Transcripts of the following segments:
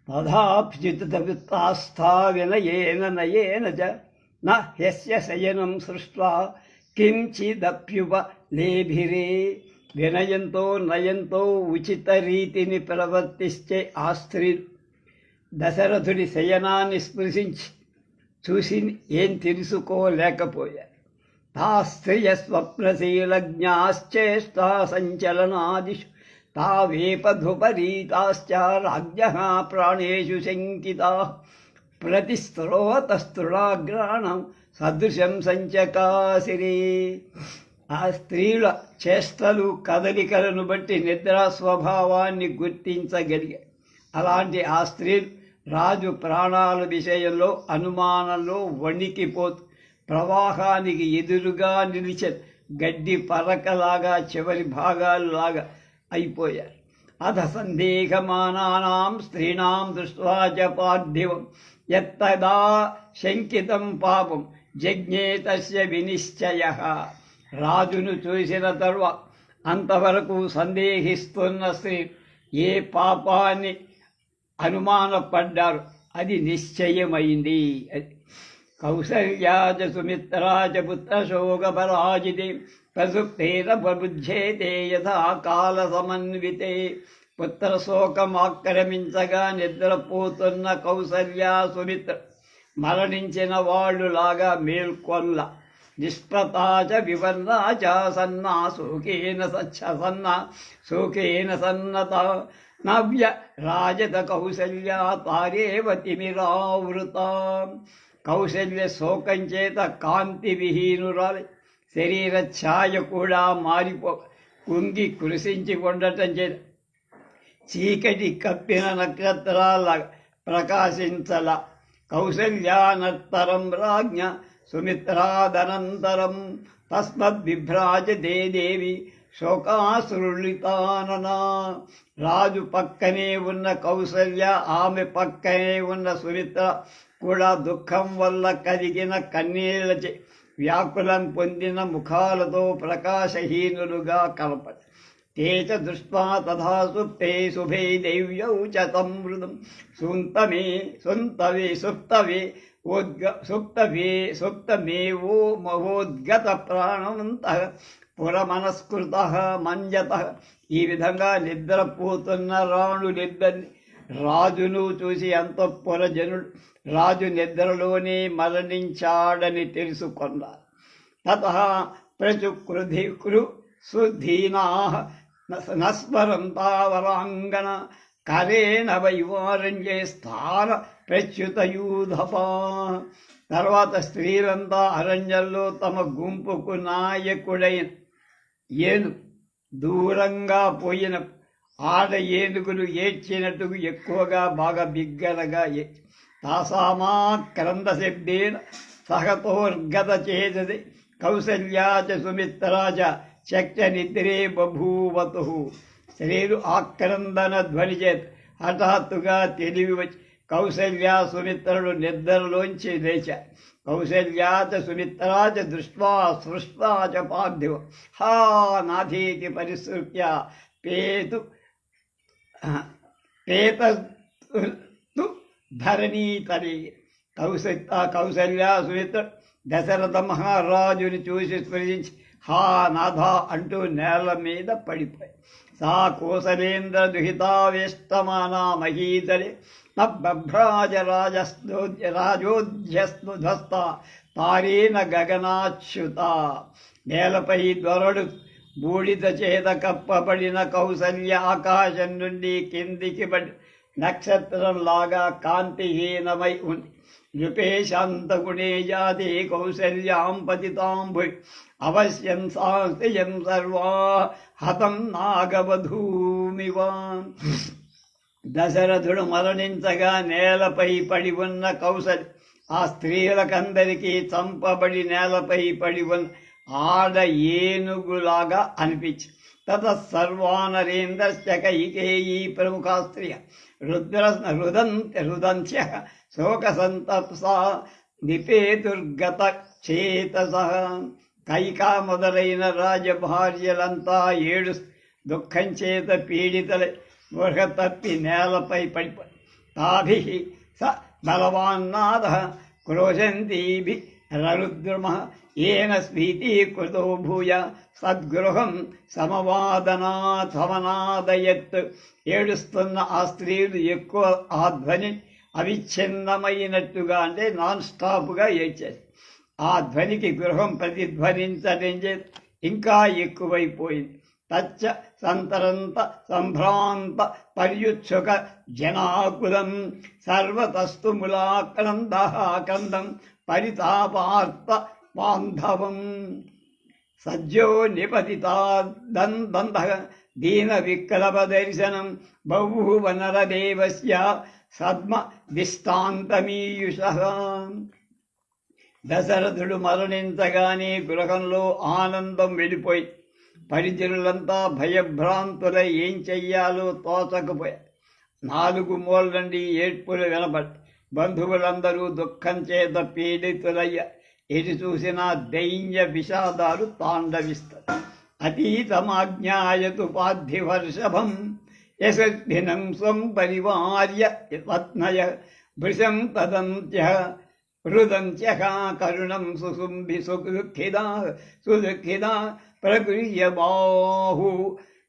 తథాప్యుతవిత్తాస్థా వినయేన నయేన చ న హ్యస్య శయనం సృష్ట్వా కించిదప్యుపలేభిరే. వినయంతో నయంతో ఉచిత రీతిని ప్రవర్తిస్తే ఆ స్త్రీలు దశరథుడి శయనాన్ని స్పృశించి చూసి ఏం తెలుసుకోలేకపోయారు. తా స్త్రియ స్వప్నశీలజ్ఞాశ్చేష్టా సంచలనాదిషు తావేపధుపరీతాశ్చ రాజ్ఞః ప్రాణేషు శంకితాః ప్రతిస్త్రోతస్తృణాగ్రాణం సదృశం సంచకాసిరే. ఆ స్త్రీల చేష్టలు కదలికలను బట్టి నిద్రా స్వభావాన్ని గుర్తించగలిగారు. అలాంటి ఆ స్త్రీలు రాజు ప్రాణాల విషయంలో అనుమానంలో వణికిపోతూ ప్రవాహానికి ఎదురుగా నిలిచిన గడ్డి పరకలాగా చివరి భాగాల్లాగా అయిపోయారు. అధ సందేహమానానాం స్త్రీణాం దృష్ట్వా చ పార్థివం యత్తదా శంకితం పాపం జజ్ఞే తస్య వినిశ్చయః. రాజును చూసిన తరువాత అంతవరకు సందేహిస్తున్న స్త్రీ ఏ పాపాన్ని అనుమానపడ్డారు అది నిశ్చయమైంది. కౌసల్యాచ సుమిత్రాచ పుత్రశోకపరాజితే ప్రసుప్తేన ప్రబుధ్యేతే యథా కాల సమన్వితే. పుత్రశోకమాక్రమించగా నిద్రపోతున్న కౌసల్యా సుమిత్ర మరణించిన వాళ్ళులాగా మేల్కొల్ల. నిష్ప్రతాచ వివర్ణాచ సన్నా శోకేన శోకేన సన్నత నవ్య రాజత కౌసల్యా తారేవ తిమిరావృత. కౌశల్య శోకం చేత కాంతి విహీనురాలి శరీర ఛాయ కూడా మారిపో కుంగి కృషించి ఉండటం చేత చీకటి కప్పిన నక్షత్రాల ప్రకాశించల. కౌసల్యానత్తరం రాజ్ఞ సుమిత్రాదనంతరం తస్మద్విభ్రాజతే దేవి శోకాశ్రులితాననా. రాజు పక్కనే ఉన్న కౌసల్య ఆమె పక్కనే ఉన్న సుమిత్ర కూడా దుఃఖం వల్ల కదిగిన కన్నీళ్లచే వ్యాకులం పొందిన ముఖాలతో ప్రకాశహీనులుగా కలపడు. తే చ దృష్ట్వా తథా సుప్తే శుభే దైవ్యౌ చ తం మృదం సుప్తమేవో మహోద్గత ప్రాణవంతః పురమనస్కృతః మంజతః. ఈ విధంగా నిద్రపోతున్న రాణులిద్దరిని రాజును చూసి అంతఃపుర జనుడు రాజు నిద్రలోనే మరణించాడని తెలుసుకున్నారు. తతః ప్రచుక్రుధికృ సుధీనాః నస్మరంతావరాంగన కరేణ వైవారణ్యే స్థాన ప్రచ్యుతయూధపా. తర్వాత స్త్రీలంతా అరణ్యంలో తమ గుంపుకు నాయకుడైన ఏనుగు దూరంగా పోయిన ఆడ ఏనుగులు ఏడ్చినట్టు ఎక్కువగా బాగా బిగ్గరగా ఏడ్చి తాసామాక్రంద శబ్దేన సహతోర్గత చేతది కౌసల్యా చ సుమిత్రా చ చక్ర నిద్రే బభూవతు. స్త్రీలు ఆక్రందన ధ్వని చేత హఠాత్తుగా తెలివి వచ్చి కౌసల్యా సుమిత్రుడు నిద్రలోంచి లేచారు. కౌసల్యా చ సుమిత్రా చ దృష్ట్వా సృష్ట్వా చ పార్థివం హా నాథేతి పరిసృత్య పేతు ధరణీతరే. కౌసల్యా సుమిత్ర దశరథ మహారాజుని చూసి స్మరించి హా నాథ అంటూ నేల మీద పడిపోయి సా కోసలేంద్ర దుహితావేష్టమానా మహీధరే నభ్రాజ రాజోధ్యస్నుధస్త తారేన గగనాచ్యుత. నేలపై దొరడు బూడిద చేత కప్పబడిన కౌసల్య ఆకాశం నుండి కిందికి పడి నక్షత్రంలాగా కాంతిహీనమై ఉంది. నృపేశాంతగుణే జాతే కౌసల్యాం పతితాం భువి అవశ్యం సాస్తియం సర్వా హతం నాగవధూమివ. దశరథుడు మరణించగా నేలపై పడి ఉన్న కౌసల్య ఆ స్త్రీలకందరికీ చంపబడి నేలపై పడి ఉన్న ఆడ ఏనుగులాగా అనిపించి తతసర్వానరేంద్రస్య కైకేయీ ప్రముఖా స్త్రియ రుదంత్య శోకసంతప్సా నిపేతుర్గత చేతసః. కైకా మొదలైన రాజభార్యలంతా ఏడు దుఃఖం చేత పీడితలై స్పృహ తప్పి నేలపై పడిపోయి తాభిః స బలవాన్నాదః క్రోశంతీభిః రరుద్రుమః ఏన స్ఫీతీకృతో భూయ సద్గృహం సమనాదయత్. ఏడుస్తున్న ఆ స్త్రీలు ఎక్కువ ఆ ధ్వని అవిచ్ఛిన్నమైనట్టుగా అంటే నాన్ స్టాప్గా ఏడ్చారు. ఆ ధ్వనికి గృహం ప్రతిధ్వనించడం చేత ఇంకా ఎక్కువైపోయింది. తచ్చ సంతరంత సంభ్రాంత పర్యుత్సుక జనాకులం సర్వతస్తు ములాక్రందం పరితాపార్త బాంధవం. సజ్జో నిపతితాదంద దీన విక్లవ దర్శనం బహూవ నరదేవస్య సద్మ దిష్టాంతమీయుషః. దశరథుడు మరణించగానే గృహంలో ఆనందం వెళ్ళిపోయి పరిజనులంతా భయభ్రాంతులై ఏం చెయ్యాలో తోచకపోయారు. 4 మూల నుండి ఏడ్పులు వినబడి బంధువులందరూ దుఃఖం చేత పీడితులయ్యారు. ఎటు చూసినా దైన్య విషాదాలు తాండవిస్తారు. అతీతమాజ్ఞాయతు పార్థివర్షభం యశస్వినం స్వం పరివార్య పత్నయ భృశం తదంత్య రుదంత్యః కరుణం సుసుంభి సుదుఃఖిదా ప్రగృహ్య బాహు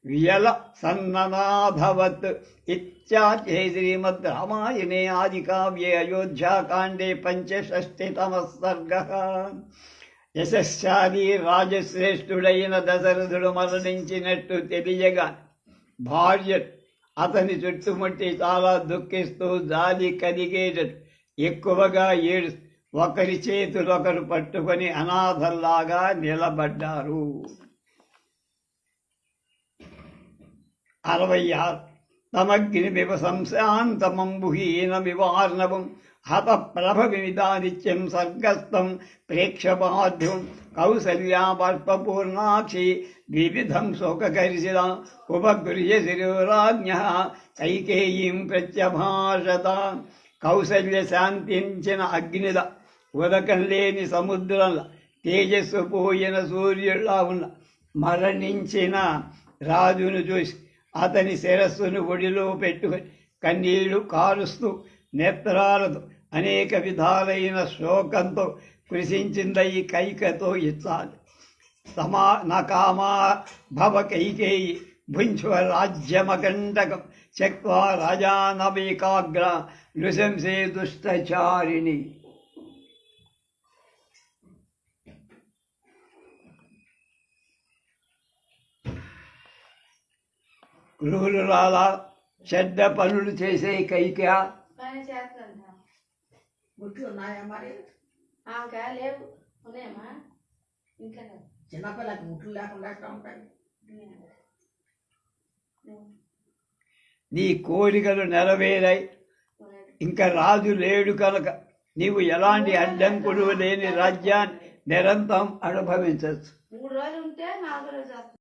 వ్యల సన్ననాభవత్. ఇత్యాఖ్యే శ్రీమద్ రామాయణే ఆదికావ్యే అయోధ్యాకాండే 65తమః సర్గః. యశస్శాలి రాజశ్రేష్ఠుడైన దశరథుడు మరణించినట్టు తెలియగా భార్య అతని చుట్టుముట్టి చాలా దుఃఖిస్తూ జాలి కలిగేటట్టు ఎక్కువగా ఏడుస్తూ ఒకరి చేతులొకరు పట్టుకొని అనాథల్లాగా నిలబడ్డారు. 66 తమగ్నిమివ సంశాంతమంబుహీనమివార్ణవం హత ప్రభవిమిదాదిత్యం సర్గస్థం ప్రేక్షపార్థ్యం కౌసల్యా బాష్పూర్ణాక్షి వివిధం శోకకరిశిలా ఉపగృహ్య శిరోరాజ్ఞః కైకేయీం ప్రత్యభాషత. కౌసల్య శాంతించిన అగ్నిల ఉదకం లేని సముద్రంలా తేజస్సు పోయిన సూర్యుడిలా ఉన్న మరణించిన రాజును చూసి అతని శిరస్సును ఒడిలో పెట్టుకొని కన్నీళ్లు కారుస్తూ నేత్రాలతో అనేక విధాలైన శోకంతో కృషించిందయి కైకతో ఇచ్చాలి. నకామా భవ కైకేయి భుంజ్వ రాజ్యమకంటకం త్యక్త్వా రాజానవేకాగ్ర నృశంసే దుష్టచారిణి. క్రూరురాలా చెడ్డ పనులు చేసే కైక చిన్నపిల్లకి ముట్లు లేకుండా ఉంటాయి. నీ కోరికలు నెరవేరాయి. ఇంకా రాజు లేడు కనుక నీవు ఎలాంటి అడ్డంకులు లేని రాజ్యాన్ని నిరంతరం అనుభవించవచ్చు. 3 రోజులు ఉంటే 4 రోజు